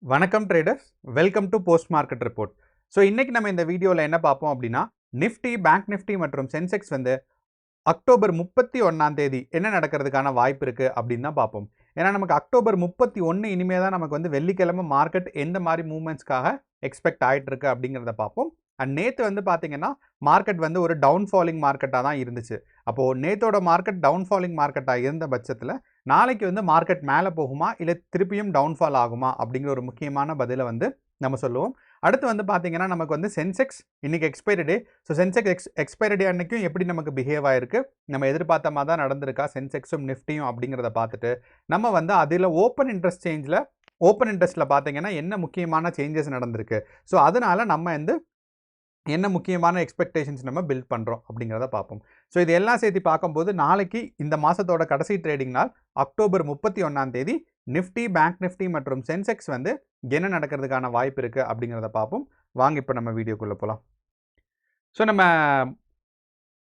வணக்கம் traders, welcome to post market report. So இன்னைக்கு நம்ம இந்த வீடியோவில் என்ன பார்ப்போம் அப்படின்னா, நிஃப்டி, பேங்க் நிஃப்டி மற்றும் சென்செக்ஸ் வந்து அக்டோபர் 31ஆம் தேதி என்ன நடக்கிறதுக்கான வாய்ப்பு இருக்குது அப்படின்னு தான் பார்ப்போம். ஏன்னா நமக்கு அக்டோபர் 31 இனிமே தான் நமக்கு வந்து வெள்ளிக்கிழமை மார்க்கெட் எந்த மாதிரி மூவ்மெண்ட்ஸ்க்காக எக்ஸ்பெக்ட் ஆகிட்டு இருக்கு அப்படிங்கிறத பார்ப்போம். அண்ட் நேற்று வந்து பார்த்தீங்கன்னா மார்க்கெட் வந்து ஒரு டவுன் ஃபாலிங் மார்க்கெட்டாக தான் இருந்துச்சு. அப்போது நேத்தோட மார்க்கெட் டவுன் ஃபாலிங் மார்க்கெட்டாக இருந்த பட்சத்தில் நாளைக்கு வந்து மார்க்கெட் மேலே போகுமா இல்லை திருப்பியும் டவுன்ஃபால் ஆகுமா அப்படிங்கிற ஒரு முக்கியமான பதிலை வந்து நம்ம சொல்லுவோம். அடுத்து வந்து பார்த்தீங்கன்னா நமக்கு வந்து சென்செக்ஸ் இன்னைக்கு எக்ஸ்பைரி டே. ஸோ சென்செக்ஸ் எக்ஸ்பைரி டே அன்னைக்கும் எப்படி நமக்கு பிஹேவ் ஆயிருக்கு, நம்ம எதிர்பார்த்த மாதிரி தான் நடந்திருக்கா சென்செக்ஸும் நிஃப்டியும் அப்படிங்கிறத பார்த்துட்டு நம்ம வந்து அதில் ஓப்பன் இன்ட்ரெஸ்ட்டில் பார்த்தீங்கன்னா என்ன முக்கியமான சேஞ்சஸ் நடந்திருக்கு, ஸோ அதனால நம்ம வந்து என்ன முக்கியமான எக்ஸ்பெக்டேஷன்ஸ் நம்ம பில்ட் பண்ணுறோம் அப்படிங்கிறத பார்ப்போம். ஸோ இது எல்லாம் சேர்த்து பார்க்கும்போது நாளைக்கு இந்த மாதத்தோட கடைசி ட்ரேடிங் நாள் அக்டோபர் 31ஆம் தேதி நிஃப்டி, பேங்க் நிஃப்டி மற்றும் சென்செக்ஸ் வந்து என்ன நடக்கிறதுக்கான வாய்ப்பு இருக்குது அப்படிங்கிறத பார்ப்போம். வாங்க இப்போ நம்ம வீடியோக்குள்ளே போகலாம். ஸோ நம்ம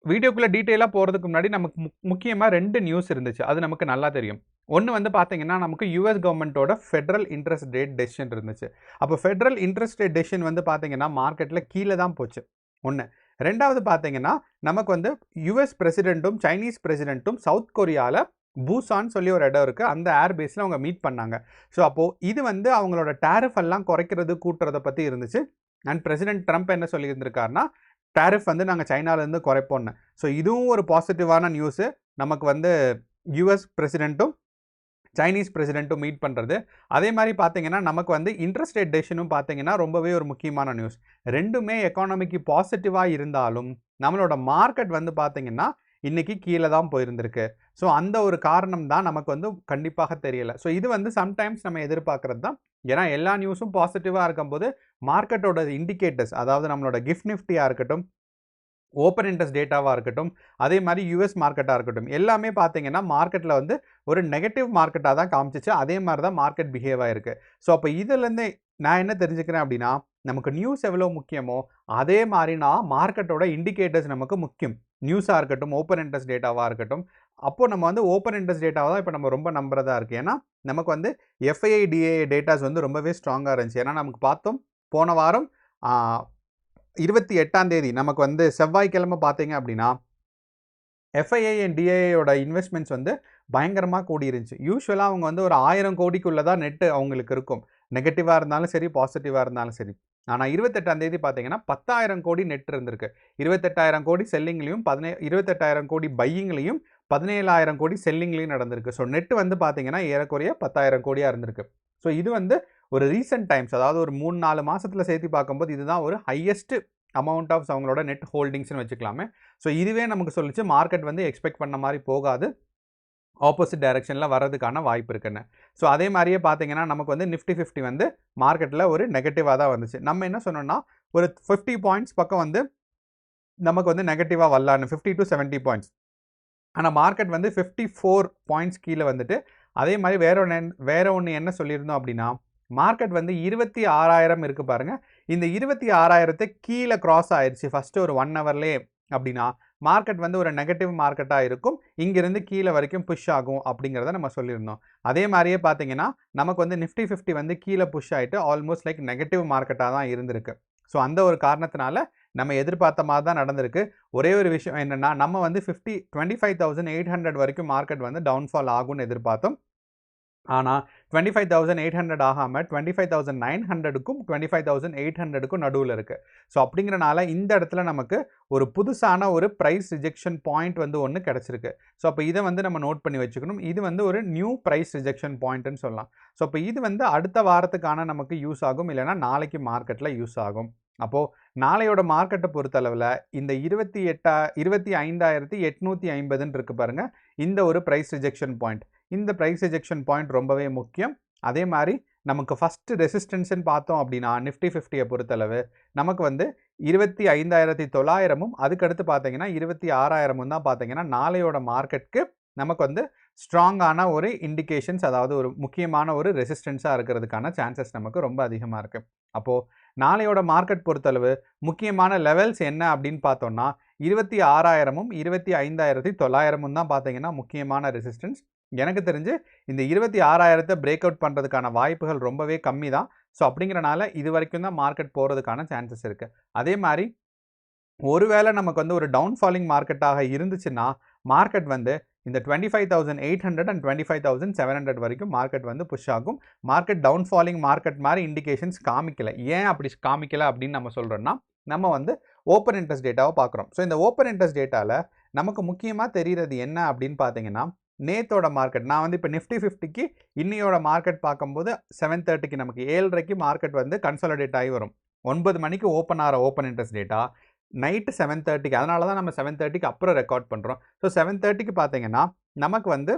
வீடியோக்குள்ளே டீட்டெயிலாக போகிறதுக்கு முன்னாடி நமக்கு முக்கியமாக 2 நியூஸ் இருந்துச்சு, அது நமக்கு நல்லா தெரியும். ஒன்று வந்து பார்த்தீங்கன்னா நமக்கு யூஎஸ் கவர்மெண்ட்டோட ஃபெட்ரல் இன்ட்ரெஸ்ட் ரேட் டெசிஷன் இருந்துச்சு. அப்போ ஃபெட்ரல் இன்ட்ரெஸ்ட் ரேட் டெசிஷன் வந்து பார்த்தீங்கன்னா மார்க்கெட்டில் கீழே தான் போச்சு. ஒன்று. ரெண்டாவது பார்த்தீங்கன்னா நமக்கு வந்து யூஎஸ் பிரசிடென்ட்டும் சைனீஸ் பிரசிடென்ட்டும் சவுத் கொரியாவில் பூசான்னு சொல்லி ஒரு இடம் இருக்குது, அந்த ஏர்பேஸில் அவங்க மீட் பண்ணாங்க. ஸோ அப்போது இது வந்து அவங்களோட டேரிஃப் எல்லாம் குறைக்கிறது கூட்டுறதை பற்றி இருந்துச்சு. அண்ட் பிரசிடென்ட் ட்ரம்ப் என்ன சொல்லியிருந்திருக்காருன்னா டேரிஃப் வந்து நாங்கள் சைனாலேருந்து குறைப்போன்னு. ஸோ இதுவும் ஒரு பாசிட்டிவான நியூஸு. நமக்கு வந்து யூஎஸ் பிரசிடென்ட்டும் சைனீஸ் பிரசிடென்ட்டும் மீட் பண்ணுறது. அதே மாதிரி பார்த்தீங்கன்னா நமக்கு வந்து இன்ட்ரெஸ்ட் ரேட் டெசிஷனும் பார்த்தீங்கன்னா ரொம்பவே ஒரு முக்கியமான நியூஸ். ரெண்டுமே எக்கானமிக்கு பாசிட்டிவாக இருந்தாலும் நம்மளோட மார்க்கெட் வந்து பார்த்தீங்கன்னா இன்றைக்கி கீழே தான் போயிருந்திருக்கு. ஸோ அந்த ஒரு காரணம் தான் நமக்கு வந்து கண்டிப்பாக தெரியலை. ஸோ இது வந்து சம்டைம்ஸ் நம்ம எதிர்பார்க்குறது தான். ஏன்னா எல்லா நியூஸும் பாசிட்டிவாக இருக்கும்போது மார்க்கெட்டோட இண்டிகேட்டர்ஸ், அதாவது நம்மளோட கிஃப்ட் நிஃப்டியாக இருக்கட்டும், ஓப்பன் இன்ட்ரெஸ்ட் டேட்டாவாக இருக்கட்டும், அதே மாதிரி யூஎஸ் மார்க்கெட்டாக இருக்கட்டும், எல்லாமே பார்த்தீங்கன்னா மார்க்கெட்டில் வந்து ஒரு நெகட்டிவ் மார்க்கெட்டாக தான் காமிச்சிச்சு. அதே மாதிரி தான் மார்க்கெட் பிஹேவ் ஆகிருக்கு. ஸோ அப்போ இதுலேருந்து நான் என்ன தெரிஞ்சுக்கிறேன் அப்படின்னா, நமக்கு நியூஸ் எவ்வளோ முக்கியமோ அதே மாதிரி மார்க்கெட்டோட இண்டிகேட்டர்ஸ் நமக்கு முக்கியம். நியூஸாக இருக்கட்டும், ஓப்பன் இன்ட்ரெஸ்ட் டேட்டாவாக இருக்கட்டும். அப்போது நம்ம வந்து ஓப்பன் இன்ட்ரெஸ்ட் டேட்டாவை தான் இப்போ நம்ம ரொம்ப நம்புறதா இருக்குது. ஏன்னா நமக்கு வந்து எஃப்ஐஐ டிஏஏ டேட்டாஸ் வந்து ரொம்பவே ஸ்ட்ராங்காக இருந்துச்சு. ஏன்னா நமக்கு பார்த்தோம் போன வாரம் 28ஆம் தேதி நமக்கு வந்து செவ்வாய்க்கிழமை பார்த்தீங்க அப்படின்னா எஃப்ஐஐ அண்ட் டிஐஏயோட இன்வெஸ்ட்மெண்ட்ஸ் வந்து பயங்கரமாக கூடி இருந்துச்சு. யூஸ்வலாக அவங்க வந்து ஒரு 1000 கோடிக்குள்ளே தான் நெட்டு அவங்களுக்கு இருக்கும், நெகட்டிவாக இருந்தாலும் சரி பாசிட்டிவாக இருந்தாலும் சரி. ஆனால் 28ஆம் தேதி பார்த்தீங்கன்னா 10,000 கோடி நெட் இருந்திருக்கு. 28,000 கோடி செல்லிங்லையும் 28,000 கோடி பையிங்லையும் 17,000 கோடி செல்லிங்லையும் நடந்திருக்கு. ஸோ நெட் வந்து பார்த்தீங்கன்னா ஏறக்குறைய 10,000 கோடியாக இருந்திருக்கு. ஸோ இது வந்து ஒரு ரீசெண்ட் டைம்ஸ், அதாவது ஒரு 3-4 மாதத்தில் சேர்த்து பார்க்கும்போது இதுதான் ஒரு ஹையஸ்ட் அமௌண்ட் ஆஃப் அவங்களோட நெட் ஹோல்டிங்ஸ்னு வச்சுக்கலாமே. ஸோ இதுவே நமக்கு சொல்லிச்சு மார்க்கெட் வந்து எக்ஸ்பெக்ட் பண்ண மாதிரி போகாது, ஆப்போசிட் டைரக்ஷனில் வர்றதுக்கான வாய்ப்பு இருக்குன்னு. ஸோ அதே மாதிரியே பார்த்தீங்கன்னா நமக்கு வந்து நிஃப்டி 50 வந்து மார்க்கெட்டில் ஒரு நெகட்டிவாக தான் வந்துச்சு. நம்ம என்ன சொன்னோம்னா ஒரு 50 பாயிண்ட்ஸ் பக்கம் வந்து நமக்கு வந்து நெகட்டிவாக வரலான்னு, 50 to 70 பாயிண்ட்ஸ். ஆனால் மார்க்கெட் வந்து 54 பாயிண்ட்ஸ் கீழே வந்துட்டு, அதே மாதிரி வேற ஒன்று என்ன சொல்லியிருந்தோம் அப்படின்னா, மார்க்கெட் வந்து 26,000 இருக்குது பாருங்கள், இந்த 26,000 கீழே கிராஸ் ஆயிடுச்சு ஃபஸ்ட்டு ஒரு 1 ஹவர்லேயே அப்படின்னா மார்க்கெட் வந்து ஒரு நெகட்டிவ் மார்க்கெட்டாக இருக்கும், இங்கிருந்து கீழே வரைக்கும் புஷ் ஆகும் அப்படிங்கிறத நம்ம சொல்லியிருந்தோம். அதே மாதிரியே பார்த்தீங்கன்னா நமக்கு வந்து நிஃப்டி 50 வந்து கீழே புஷ் ஆகிட்டு ஆல்மோஸ்ட் லைக் நெகட்டிவ் மார்க்கெட்டாக தான் இருந்திருக்கு. ஸோ அந்த ஒரு காரணத்தினால நம்ம எதிர்பார்த்த மாதிரி தான் நடந்திருக்கு. ஒரே ஒரு விஷயம் என்னென்னா, நம்ம வந்து 25,800 வரைக்கும் மார்க்கெட் வந்து டவுன்ஃபால் ஆகும்னு எதிர்பார்த்தோம். ஆனால் 25,800 ஆகாமல் 25,900க்கும் 25,800க்கும் நடுவில் இருக்குது. ஸோ அப்படிங்கிறனால இந்த இடத்துல நமக்கு ஒரு புதுசான ஒரு ப்ரைஸ் ரிஜெக்ஷன் பாயிண்ட் வந்து ஒன்று கிடச்சிருக்கு. ஸோ அப்போ இதை வந்து நம்ம நோட் பண்ணி வச்சுக்கணும். இது வந்து ஒரு நியூ ப்ரைஸ் ரிஜெக்ஷன் பாயிண்ட்னு சொல்லலாம். ஸோ அப்போ இது வந்து அடுத்த வாரத்துக்கான நமக்கு யூஸ் ஆகும், இல்லைனா நாளைக்கு மார்க்கெட்டில் யூஸ் ஆகும். அப்போது நாளையோட மார்க்கெட்டை பொறுத்தளவில் இந்த 25,850 இருக்குது பாருங்கள், இந்த ஒரு ப்ரைஸ் ரிஜெக்ஷன் பாயிண்ட். இந்த ப்ரைஸ் ரிஜெக்ஷன் பாயிண்ட் ரொம்பவே முக்கியம். அதே மாதிரி நமக்கு ஃபஸ்ட்டு ரெசிஸ்டன்ஸ்ன்னு பார்த்தோம் அப்படின்னா நிஃப்டி 50 பொறுத்தளவு நமக்கு வந்து 25,900ம் அதுக்கடுத்து பார்த்தீங்கன்னா 26,000ம் தான் பார்த்தீங்கன்னா நாளையோட மார்க்கெட்டுக்கு நமக்கு வந்து ஸ்ட்ராங்கான ஒரு இண்டிகேஷன்ஸ், அதாவது ஒரு முக்கியமான ஒரு ரெசிஸ்டன்ஸாக இருக்கிறதுக்கான சான்சஸ் நமக்கு ரொம்ப அதிகமாக இருக்குது. அப்போது நாளையோட மார்க்கெட் பொறுத்தளவு முக்கியமான லெவல்ஸ் என்ன அப்படின்னு பார்த்தோம்னா 26,000ம் 25,900ம் தான் பார்த்தீங்கன்னா முக்கியமான ரெசிஸ்டன்ஸ். எனக்கு தெரிஞ்சு இந்த 26,000 பிரேக் அவுட் பண்ணுறதுக்கான வாய்ப்புகள் ரொம்பவே கம்மி தான். ஸோ அப்படிங்கிறனால இது வரைக்கும் தான் மார்க்கெட் போகிறதுக்கான சான்சஸ் இருக்குது. அதே மாதிரி ஒருவேளை நமக்கு வந்து ஒரு டவுன் ஃபாலிங் மார்க்கெட்டாக இருந்துச்சுன்னா மார்க்கெட் வந்து இந்த 25,800 அண்ட் 25,700 வரைக்கும் மார்க்கெட் வந்து புஷ் ஆகும். மார்க்கெட் டவுன் ஃபாலிங் மார்க்கெட் மாதிரி இண்டிகேஷன்ஸ் காமிக்கல. ஏன் அப்படி காமிக்கல அப்படின்னு நம்ம சொல்கிறோன்னா, நம்ம வந்து ஓப்பன் இன்ட்ரெஸ்ட் டேட்டாவை பார்க்குறோம். ஸோ இந்த ஓப்பன் இன்ட்ரெஸ்ட் டேட்டாவில் நமக்கு முக்கியமாக தெரிகிறது என்ன அப்படின்னு பார்த்தீங்கன்னா, நேத்தோட மார்க்கெட் நான் வந்து இப்போ நிஃப்டி 50க்கு இன்னையோட மார்க்கெட் பார்க்கும்போது 7:30க்கு நமக்கு 7:30க்கு மார்க்கெட் வந்து கன்சாலிடேட் ஆகி வரும். 9 மணிக்கு ஓப்பன் ஆகிற ஓப்பன் இன்ட்ரெஸ்ட் டேட்டா நைட்டு 7:30க்கு, அதனால தான் நம்ம 7:30க்கு அப்புறம் ரெக்கார்ட் பண்ணுறோம். ஸோ 7:30க்கு பார்த்தீங்கன்னா நமக்கு வந்து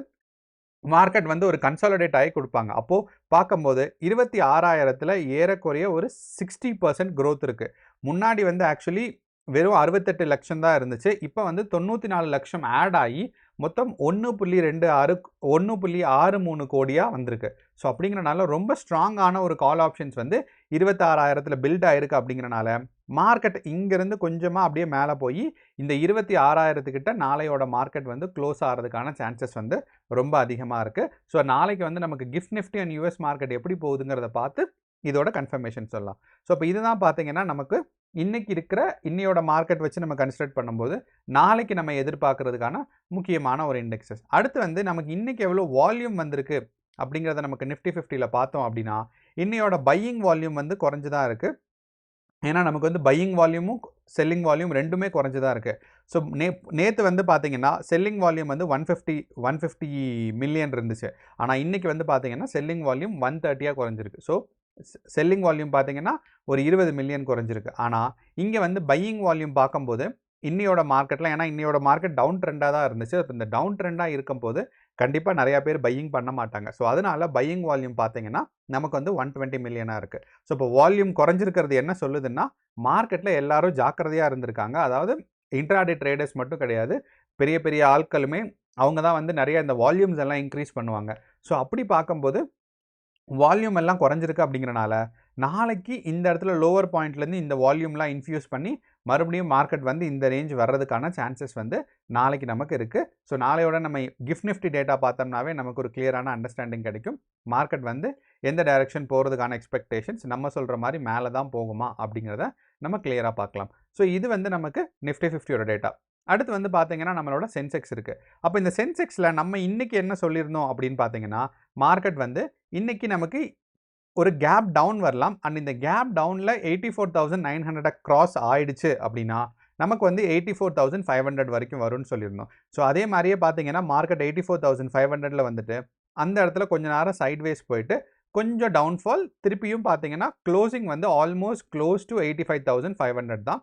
மார்க்கெட் வந்து ஒரு கன்சாலிடேட் ஆகி கொடுப்பாங்க. அப்போது பார்க்கும்போது 26,000ல் ஏறக்குறைய ஒரு 60% க்ரோத் இருக்குது. முன்னாடி வந்து ஆக்சுவலி வெறும் 68 லட்சம் தான் இருந்துச்சு. இப்போ வந்து 94 லட்சம் ஆட் ஆகி மொத்தம் 1.63 கோடியாக வந்திருக்கு. ஸோ அப்படிங்கிறனால ரொம்ப ஸ்ட்ராங்கான ஒரு கால் ஆப்ஷன்ஸ் வந்து 26,000ல் பில்ட் ஆகிருக்கு. அப்படிங்கிறனால மார்க்கெட் இங்கேருந்து கொஞ்சமாக அப்படியே மேலே போய் இந்த 26,000 கிட்ட நாளையோட மார்க்கெட் வந்து க்ளோஸ் ஆகிறதுக்கான சான்சஸ் வந்து ரொம்ப அதிகமாக இருக்குது. ஸோ நாளைக்கு வந்து நமக்கு gift Nifty and US market எப்படி போகுதுங்கிறத பார்த்து இதோட கன்ஃபர்மேஷன் சொல்லலாம். ஸோ இப்போ இதுதான் பார்த்தீங்கன்னா நமக்கு இன்னைக்கு இருக்கிற இன்னையோட மார்க்கெட் வச்சு நம்ம கன்சிடர் பண்ணும்போது நாளைக்கு நம்ம எதிர்பார்க்கறதுக்கான முக்கியமான ஒரு இண்டெக்ஸஸ். அடுத்து வந்து நமக்கு இன்னைக்கு எவ்வளோ வால்யூம் வந்திருக்கு அப்படிங்கிறத நமக்கு நிஃப்டி 50ல் பார்த்தோம் அப்படின்னா, இன்னையோட பையிங் வால்யூம் வந்து குறைஞ்சு தான் இருக்குது. ஏன்னா நமக்கு வந்து பையிங் வால்யூமும் செல்லிங் வால்யூம் ரெண்டுமே குறைஞ்சு தான் இருக்குது. ஸோ நேற்று வந்து பார்த்தீங்கன்னா செல்லிங் வால்யூம் வந்து 150 மில்லியன் இருந்துச்சு. ஆனால் இன்றைக்கி வந்து பார்த்தீங்கன்னா செல்லிங் வால்யூம் 130 குறைஞ்சிருக்கு. ஸோ செல்லிங் வால்யூம் பார்த்தீங்கன்னா ஒரு 20 மில்லியன் குறைஞ்சிருக்கு. ஆனால் இங்கே வந்து பையிங் வால்யூம் பார்க்கும்போது இன்னையோட மார்க்கெட்டில், ஏன்னா இன்னையோட மார்க்கெட் டவுன் ட்ரெண்டாக தான் இருந்துச்சு. இப்போ இந்த டவுன் ட்ரெண்டாக இருக்கும்போது கண்டிப்பாக நிறையா பேர் பையிங் பண்ண மாட்டாங்க. ஸோ அதனால் பையிங் வால்யூம் பார்த்தீங்கன்னா நமக்கு வந்து 120 மில்லியனாக இருக்குது. ஸோ இப்போ வால்யூம் குறைஞ்சிருக்கிறது என்ன சொல்லுதுன்னா, மார்க்கெட்டில் எல்லாரும் ஜாக்கிரதையாக இருந்திருக்காங்க. அதாவது இன்ட்ராடே ட்ரேடர்ஸ் மட்டும் கிடையாது, பெரிய பெரிய ஆட்களுமே அவங்க தான் வந்து நிறைய இந்த வால்யூம்ஸ் எல்லாம் இன்க்ரீஸ் பண்ணுவாங்க. ஸோ அப்படி பார்க்கும்போது வால்யூம் எல்லாம் குறைஞ்சிருக்கு. அப்படிங்கிறனால நாளைக்கு இந்த இடத்துல லோவர் பாயிண்ட்லேருந்து இந்த வால்யூம்லாம் இன்ஃபியூஸ் பண்ணி மறுபடியும் மார்க்கெட் வந்து இந்த ரேஞ்ச் வர்றதுக்கான சான்சஸ் வந்து நாளைக்கு நமக்கு இருக்குது. ஸோ நாளையோட நம்ம கிஃப்ட் நிஃப்டி டேட்டா பார்த்தோம்னாவே நமக்கு ஒரு கிளியரான அண்டர்ஸ்டாண்டிங் கிடைக்கும். மார்க்கெட் வந்து எந்த டைரெக்ஷன் போகிறதுக்கான எக்ஸ்பெக்டேஷன்ஸ், நம்ம சொல்கிற மாதிரி மேலே தான் போகுமா அப்படிங்கிறத நம்ம கிளியராக பார்க்கலாம். ஸோ இது வந்து நமக்கு நிஃப்டி 50யோட டேட்டா. அடுத்து வந்து பார்த்தீங்கன்னா நம்மளோட சென்செக்ஸ் இருக்குது. அப்போ இந்த சென்செக்ஸில் நம்ம இன்றைக்கி என்ன சொல்லியிருந்தோம் அப்படின்னு பார்த்தீங்கன்னா, மார்க்கெட் வந்து இன்றைக்கி நமக்கு ஒரு கேப் டவுன் வரலாம். அண்ட் இந்த கேப் டவுனில் 84,900 கிராஸ் ஆயிடுச்சு அப்படின்னா நமக்கு வந்து 84,500 வரைக்கும் வரும்னு சொல்லியிருந்தோம். ஸோ அதே மாதிரியே பார்த்தீங்கன்னா மார்க்கெட் 84,500ல் வந்துட்டு அந்த இடத்துல கொஞ்ச நேரம் சைட்வேஸ் போயிட்டு கொஞ்சம் டவுன்ஃபால், திருப்பியும் பார்த்தீங்கன்னா க்ளோசிங் வந்து ஆல்மோஸ்ட் க்ளோஸ் டு 85,500 தான்.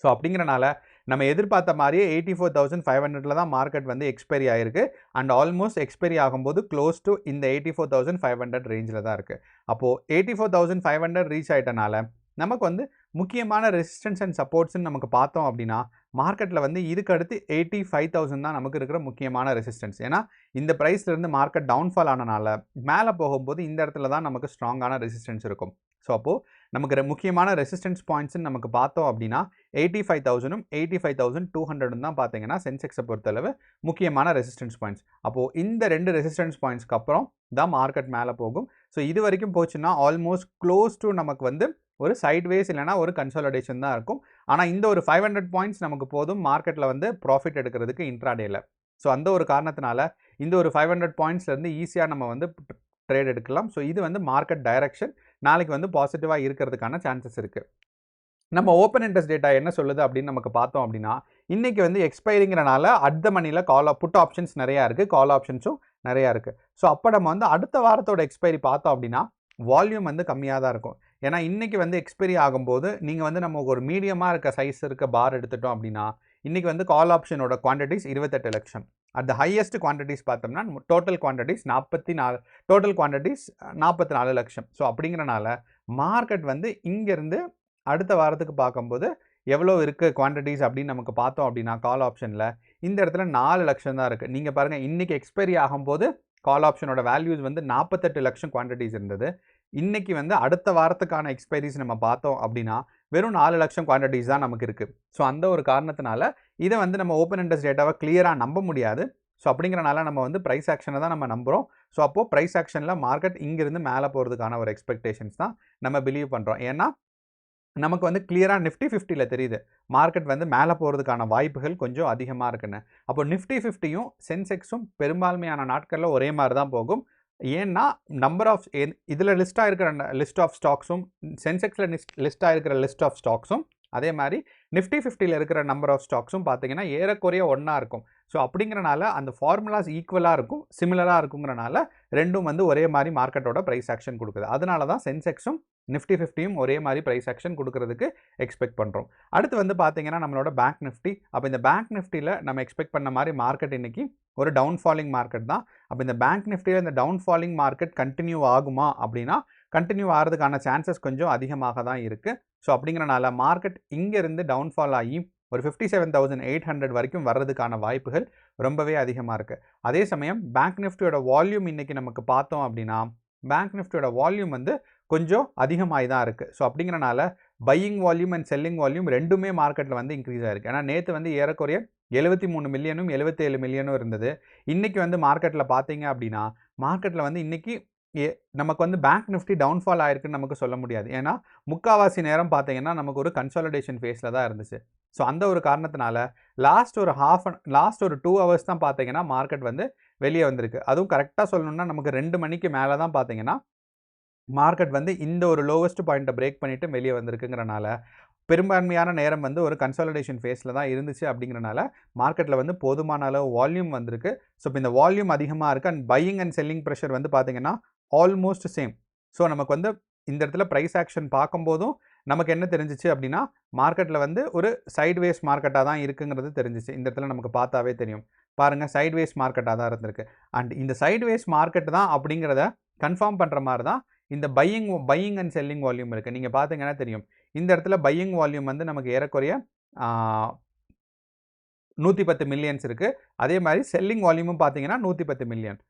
ஸோ அப்படிங்கிறனால நம்ம எதிர்பார்த்த மாதிரியே 84,500ல் தான் மார்க்கெட் வந்து எக்ஸ்பைரி ஆகிருக்கு. அண்ட் ஆல்மோஸ்ட் எக்ஸ்பைரி ஆகும்போது க்ளோஸ் டு இந்த 84,500 ரேஞ்சில் தான் இருக்குது. அப்போது 84,500 ரீச் ஆகிட்டனால நமக்கு வந்து முக்கியமான ரெசிஸ்டன்ஸ் அண்ட் சப்போர்ட்ஸ்ன்னு நமக்கு பார்த்தோம் அப்படின்னா, மார்க்கெட்டில் வந்து இதுக்கு அடுத்து 85,000 தான் நமக்கு இருக்கிற முக்கியமான ரெசிஸ்டன்ஸ். ஏன்னா இந்த ப்ரைஸ்லேருந்து மார்க்கெட் டவுன்ஃபால் ஆனனால மேலே போகும்போது இந்த இடத்துல தான் நமக்கு ஸ்ட்ராங்கான ரெசிஸ்டன்ஸ் இருக்கும். ஸோ அப்போது நமக்கு முக்கியமான ரெசிஸ்டன்ஸ் பாயிண்ட்ஸ்ன்னு நமக்கு பார்த்தோம் அப்படின்னா 85,000ம் 85,200ம் தான் பார்த்தீங்கன்னா சென்செக்ஸை பொறுத்தளவு முக்கியமான ரெசிஸ்டன்ஸ் பாயிண்ட்ஸ். அப்போது இந்த ரெண்டு ரெசிஸ்டன்ஸ் பாயிண்ட்ஸ்க்கு அப்புறம் தான் மார்க்கெட் மேலே போகும். ஸோ இது வரைக்கும் போச்சுன்னா ஆல்மோஸ்ட் க்ளோஸ் டு நமக்கு வந்து ஒரு சைட்வேஸ் இல்லைனா ஒரு கன்சாலிடேஷன் தான் இருக்கும். ஆனால் இந்த ஒரு 500 பாயிண்ட்ஸ் நமக்கு போதும் மார்க்கெட்டில் வந்து ப்ராஃபிட் எடுக்கிறதுக்கு இன்ட்ராடேல. ஸோ அந்த ஒரு காரணத்தினால இந்த ஒரு 500 பாயிண்ட்ஸ்லேருந்து ஈஸியாக நம்ம வந்து ட்ரேட் எடுக்கலாம். ஸோ இது வந்து மார்க்கெட் டைரக்ஷன் நாளைக்கு வந்து பாசிட்டிவாக இருக்கிறதுக்கான சான்சஸ் இருக்குது. நம்ம ஓப்பன் இன்ட்ரெஸ்ட் டேட்டா என்ன சொல்லுது அப்படின்னு நமக்கு பார்த்தோம் அப்படின்னா, இன்றைக்கி வந்து எக்ஸ்பைரிங்கிறனால அட் த மணியில் புட் ஆப்ஷன்ஸ் நிறையா இருக்குது, கால் ஆப்ஷன்ஸும் நிறையா இருக்குது. ஸோ அப்போ நம்ம வந்து அடுத்த வாரத்தோட எக்ஸ்பைரி பார்த்தோம் அப்படின்னா வால்யூம் வந்து கம்மியாக தான் இருக்கும். ஏன்னா இன்றைக்கி வந்து எக்ஸ்பைரி ஆகும்போது நீங்கள் வந்து நம்ம ஒரு மீடியமாக இருக்க சைஸ் இருக்க பார் எடுத்துட்டோம் அப்படின்னா, இன்றைக்கி வந்து கால் ஆப்ஷனோட குவான்டிட்டிஸ் 28 லட்சம். அட் த ஹையஸ்ட் குவான்டிட்டிஸ் பார்த்தோம்னா டோட்டல் குவான்டிட்டிஸ் 44 லட்சம். ஸோ அப்படிங்கிறனால மார்க்கெட் வந்து இங்கேருந்து அடுத்த வாரத்துக்கு பார்க்கும்போது எவ்வளோ இருக்குது குவான்டிட்டிஸ் அப்படின்னு நமக்கு பார்த்தோம் அப்படின்னா, கால் ஆப்ஷனில் இந்த இடத்துல 4 லட்சம் தான் இருக்குது. நீங்கள் பாருங்கள், இன்றைக்கி எக்ஸ்பைரி ஆகும்போது கால் ஆப்ஷனோட வேல்யூஸ் வந்து 48 லட்சம் குவான்டிட்டிஸ் இருந்தது. இன்றைக்கி வந்து அடுத்த வாரத்துக்கான எக்ஸ்பைரிஸ் நம்ம பார்த்தோம் அப்படின்னா வெறும் 4 லட்சம் குவான்டிட்டிஸ் தான் நமக்கு இருக்குது. ஸோ அந்த ஒரு காரணத்தினால இதை வந்து நம்ம ஓப்பன் இன்ட்ரெஸ்ட் டேட்டாவை கிளியராக நம்ப முடியாது. ஸோ அப்படிங்கிறனால நம்ம வந்து ப்ரைஸ் ஆக்ஷனை தான் நம்ம நம்புகிறோம். ஸோ அப்போது ப்ரைஸ் ஆக்ஷனில் மார்க்கெட் இங்கிருந்து மேலே போகிறதுக்கான ஒரு எக்ஸ்பெக்டேஷன்ஸ் தான் நம்ம பிலீவ் பண்ணுறோம். ஏன்னா நமக்கு வந்து கிளியராக நிஃப்டி 50ல தெரியுது மார்க்கெட் வந்து மேலே போகிறதுக்கான வாய்ப்புகள் கொஞ்சம் அதிகமாக இருக்குன்னு. அப்போ நிஃப்டி 50யும் சென்செக்ஸும் பெரும்பான்மையான நாட்களில் ஒரே மாதிரி தான் போகும். ஏன்னா நம்பர் ஆஃப் இதில் லிஸ்ட்டாக இருக்கிற லிஸ்ட் ஆஃப் ஸ்டாக்ஸும் சென்செக்ஸில் லிஸ்ட்டாக இருக்கிற லிஸ்ட் ஆஃப் ஸ்டாக்ஸும் அதே மாதிரி நிஃப்டி 50ல இருக்கிற நம்பர் ஆஃப் ஸ்டாக்ஸும் பார்த்தீங்கன்னா ஏறக்குறைய ஒன்றா இருக்கும். ஸோ அப்படிங்கிறனால அந்த ஃபார்முலாஸ் ஈக்குவலாக இருக்கும், சிமிலராக இருக்குங்கிறனால ரெண்டும் வந்து ஒரே மாதிரி மார்க்கெட்டோட ப்ரைஸ் ஆக்ஷன் கொடுக்குது. அதனால தான் சென்செக்ஸும் நிஃப்டி 50யும் ஒரே மாதிரி ப்ரைஸ் ஆக்ஷன் கொடுக்கறதுக்கு எக்ஸ்பெக்ட் பண்ணுறோம். அடுத்து வந்து பார்த்தீங்கன்னா நம்மளோட பேங்க் நிஃப்டி. அப்போ இந்த பேங்க் நிஃப்டியில் நம்ம எக்ஸ்பெக்ட் பண்ண மாதிரி மார்க்கெட் இன்னைக்கு ஒரு டவுன்ஃபாலிங் மார்க்கெட் தான். அப்போ இந்த பேங்க் நிஃப்டியில் இந்த டவுன்ஃபாலிங் மார்க்கெட் கண்டினியூ ஆகுமா அப்படின்னா கண்டினியூ ஆகிறதுக்கான சான்சஸ் கொஞ்சம் அதிகமாக தான் இருக்குது. ஸோ அப்படிங்கிறனால மார்க்கெட் இங்கேருந்து டவுன்ஃபால் ஆகி ஒரு 57,800 வரைக்கும் வர்றதுக்கான வாய்ப்புகள் ரொம்பவே அதிகமாக இருக்குது. அதே சமயம் பேங்க் நிஃப்டியோட வால்யூம் இன்றைக்கி நமக்கு பார்த்தோம் அப்படின்னா பேங்க் நிஃப்டியோட வால்யூம் வந்து கொஞ்சம் அதிகமாகி தான் இருக்குது. ஸோ அப்படிங்கிறனால buying volume and selling volume ரெண்டுமே மார்க்கெட்டில் வந்து இன்க்ரீஸ் ஆகிருக்கு. ஏன்னா நேற்று வந்து ஏறக்குறைய 73 மில்லியனும் 77 மில்லியனும் இருந்தது. இன்றைக்கி வந்து மார்க்கெட்டில் பார்த்தீங்க அப்படின்னா மார்க்கெட்டில் வந்து இன்றைக்கி நமக்கு வந்து பேங்க் நிஃப்டி டவுன்ஃபால் ஆயிருக்குன்னு நமக்கு சொல்ல முடியாது. ஏன்னா முக்கால்வாசி நேரம் பார்த்தீங்கன்னா நமக்கு ஒரு கன்சாலிடேஷன் ஃபேஸில் தான் இருந்துச்சு. ஸோ அந்த ஒரு காரணத்தினால லாஸ்ட் ஒரு 2 ஹவர்ஸ் தான் பார்த்தீங்கன்னா மார்க்கெட் வந்து வெளியே வந்திருக்கு. அதுவும் கரெக்டாக சொல்லணும்னா நமக்கு 2 மணிக்கு மேலே தான் பார்த்தீங்கன்னா மார்க்கெட் வந்து இந்த ஒரு லோவஸ்ட் பாயிண்ட்டை பிரேக் பண்ணிவிட்டு வெளியே வந்திருக்குங்கிறனால பெரும்பான்மையான நேரம் வந்து ஒரு கன்சாலிடேஷன் ஃபேஸில் தான் இருந்துச்சு. அப்படிங்கிறனால மார்க்கெட்டில் வந்து போதுமான அளவு வால்யூம் வந்திருக்கு. ஸோ இப்போ இந்த வால்யூம் அதிகமாக இருக்குது and buying and selling pressure வந்து பார்த்தீங்கன்னா ஆல்மோஸ்ட் சேம். ஸோ நமக்கு வந்து இந்த இடத்துல ப்ரைஸ் ஆக்ஷன் பார்க்கும்போதும் நமக்கு என்ன தெரிஞ்சிச்சு அப்படின்னா மார்க்கெட்டில் வந்து ஒரு சைட்வேஸ் மார்க்கெட்டாக தான் இருக்குங்கிறது தெரிஞ்சிச்சு. இந்த இடத்துல நமக்கு பார்த்தாவே தெரியும் பாருங்கள், சைட்வேஸ் மார்க்கெட்டாக தான் இருந்திருக்கு. அண்ட் இந்த சைட்வேஸ் மார்க்கெட் தான் அப்படிங்கிறத கன்ஃபார்ம் பண்ணுற மாதிரி தான் இந்த பையிங் அண்ட் செல்லிங் வால்யூம் இருக்குது. நீங்கள் பார்த்தீங்கன்னா தெரியும் இந்த இடத்துல பையிங் வால்யூம் வந்து நமக்கு ஏறக்குறைய 110 மில்லியன்ஸ் இருக்குது. அதே மாதிரி செல்லிங் வால்யூமும் பார்த்தீங்கன்னா 110 மில்லியன்.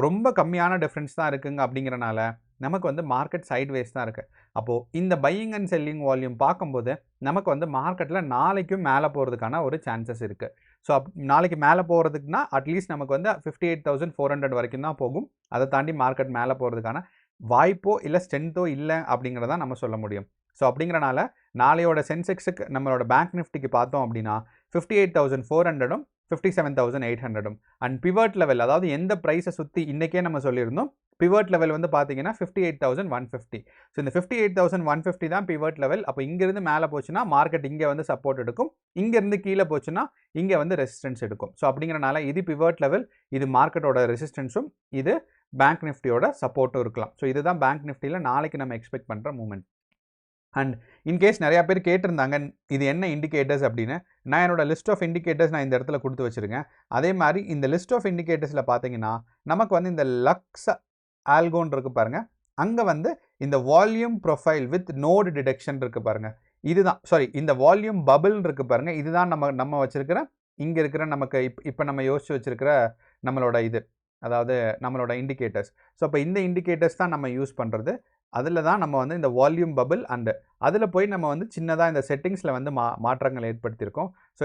ரொம்ப கம்மியான டிஃப்ரென்ஸ் தான் இருக்குங்க. அப்படிங்கிறனால நமக்கு வந்து மார்க்கெட் சைட்வேஸ் தான் இருக்குது. அப்போது இந்த பையிங் அண்ட் செல்லிங் வால்யூம் பார்க்கும்போது நமக்கு வந்து மார்க்கெட்டில் நாளைக்கும் மேலே போகிறதுக்கான ஒரு சான்சஸ் இருக்குது. ஸோ நாளைக்கு மேலே போகிறதுக்குனா அட்லீஸ்ட் நமக்கு வந்து 58,400 வரைக்கும் தான் போகும். அதை தாண்டி மார்க்கெட் மேலே போகிறதுக்கான வாய்ப்போ இல்லை ஸ்ட்ரென்த்தோ இல்லை அப்படிங்கிறத நம்ம சொல்ல முடியும். ஸோ அப்படிங்கிறனால நாளையோட சென்செக்ஸுக்கு நம்மளோட பேங்க் நிஃப்டிக்கு பார்த்தோம் அப்படின்னா 58,400ம் 57,800ம் அண்ட் பிவட் லெவல், அதாவது எந்த ப்ரைஸை சுற்றி இன்றைக்கே நம்ம சொல்லியிருந்தோம் பிவட் லெவல் வந்து பார்த்தீங்கன்னா 58,150. ஸோ இந்த 58,150 தான் பிவட் லெவல். அப்போ இங்கேருந்து மேலே போச்சுன்னா மார்க்கெட் இங்கே வந்து சப்போர்ட் எடுக்கும், இங்கேருந்து கீழே போச்சுன்னா இங்கே வந்து ரெசிஸ்டன்ஸ் எடுக்கும். ஸோ அப்படிங்கிறனால இது பிவட் லெவல், இது மார்க்கெட்டோட ரெசிஸ்டன்ஸும், இது பேங்க் நிஃப்டியோட சப்போர்ட்டும் இருக்கலாம். ஸோ இதுதான் பேங்க் நிஃப்டியில் நாளைக்கு நம்ம எக்ஸ்பெக்ட் பண்ணுற மூமெண்ட். அண்ட் இன்கேஸ் நிறையா பேர் கேட்டிருந்தாங்க இது என்ன இண்டிகேட்டர்ஸ் அப்படின்னு. நான் என்னோட லிஸ்ட் ஆஃப் இண்டிகேட்டர்ஸ் நான் இந்த இடத்துல கொடுத்து வச்சுருக்கேன். அதே மாதிரி இந்த லிஸ்ட் ஆஃப் இண்டிகேட்டர்ஸில் பார்த்தீங்கன்னா நமக்கு வந்து இந்த லக்ஸ் ஆல்கோன் இருக்குது பாருங்கள், அங்கே வந்து இந்த volume profile with node detection இருக்குது பாருங்கள், இதுதான் இந்த வால்யூம் பபிள் இருக்குது பாருங்கள், இதுதான் நம்ம வச்சுருக்கிற இங்கே இருக்கிற நமக்கு இப்போ நம்ம யோசிச்சு வச்சுருக்கிற நம்மளோட இது, அதாவது நம்மளோட இண்டிகேட்டர்ஸ். ஸோ அப்போ இந்த இண்டிகேட்டர்ஸ் தான் நம்ம யூஸ் பண்ணுறது. அதில் தான் நம்ம வந்து இந்த வால்யூம் பபிள் அண்டு அதில் போய் நம்ம வந்து சின்னதாக இந்த செட்டிங்ஸில் வந்து மாற்றங்கள் ஏற்படுத்தியிருக்கோம். ஸோ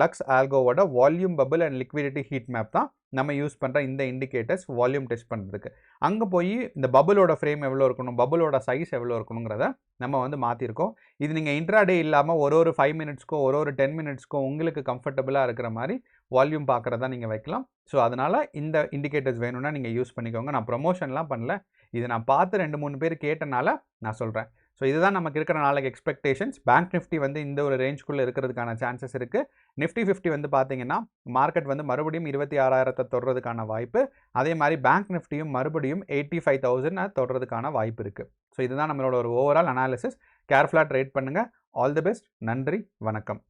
லக்ஸ் ஆல்கோவோட volume bubble and liquidity heat map தான் நம்ம யூஸ் பண்ணுற இந்த இண்டிகேட்டர்ஸ் வால்யூம் டெஸ்ட் பண்ணுறதுக்கு. அங்கே போய் இந்த பபிளோட ஃப்ரேம் எவ்வளோ இருக்கணும், பபிளோட சைஸ் எவ்வளோ இருக்கணுங்கிறத நம்ம வந்து மாற்றிருக்கோம். இது நீங்கள் இன்ட்ராடே இல்லாமல் ஒரு 5 மினிட்ஸ்க்கோ ஒரு 10 மினிட்ஸ்க்கோ உங்களுக்கு கம்ஃபர்டபுளாக இருக்கிற மாதிரி வால்யூம் பார்க்குறதா நீங்கள் வைக்கலாம். ஸோ அதனால் இந்த இண்டிகேட்டர்ஸ் வேணும்னா நீங்கள் யூஸ் பண்ணிக்கோங்க. நான் ப்ரொமோஷன்லாம் பண்ணல, இது நான் பார்த்து 2-3 பேர் கேட்டனால நான் சொல்கிறேன். ஸோ இதுதான் நமக்கு இருக்கிற நாளைக்கு எக்ஸ்பெக்டேஷன்ஸ். பேங்க் நிஃப்டி வந்து இந்த ஒரு ரேஞ்சுக்குள்ளே இருக்கிறதுக்கான சான்சஸ் இருக்குது. நிஃப்டி 50 வந்து பார்த்தீங்கன்னா மார்க்கெட் வந்து மறுபடியும் 26,000 தொடுறதுக்கான வாய்ப்பு. அதே மாதிரி பேங்க் நிஃப்டியும் மறுபடியும் 85,000 தொடுறதுக்கான வாய்ப்பு இருக்குது. ஸோ இதுதான் நம்மளோட ஒரு ஓவரால் அனாலிசிஸ். கேர்ஃபுல்லாக ட்ரேட் பண்ணுங்கள். All the best. நன்றி, வணக்கம்.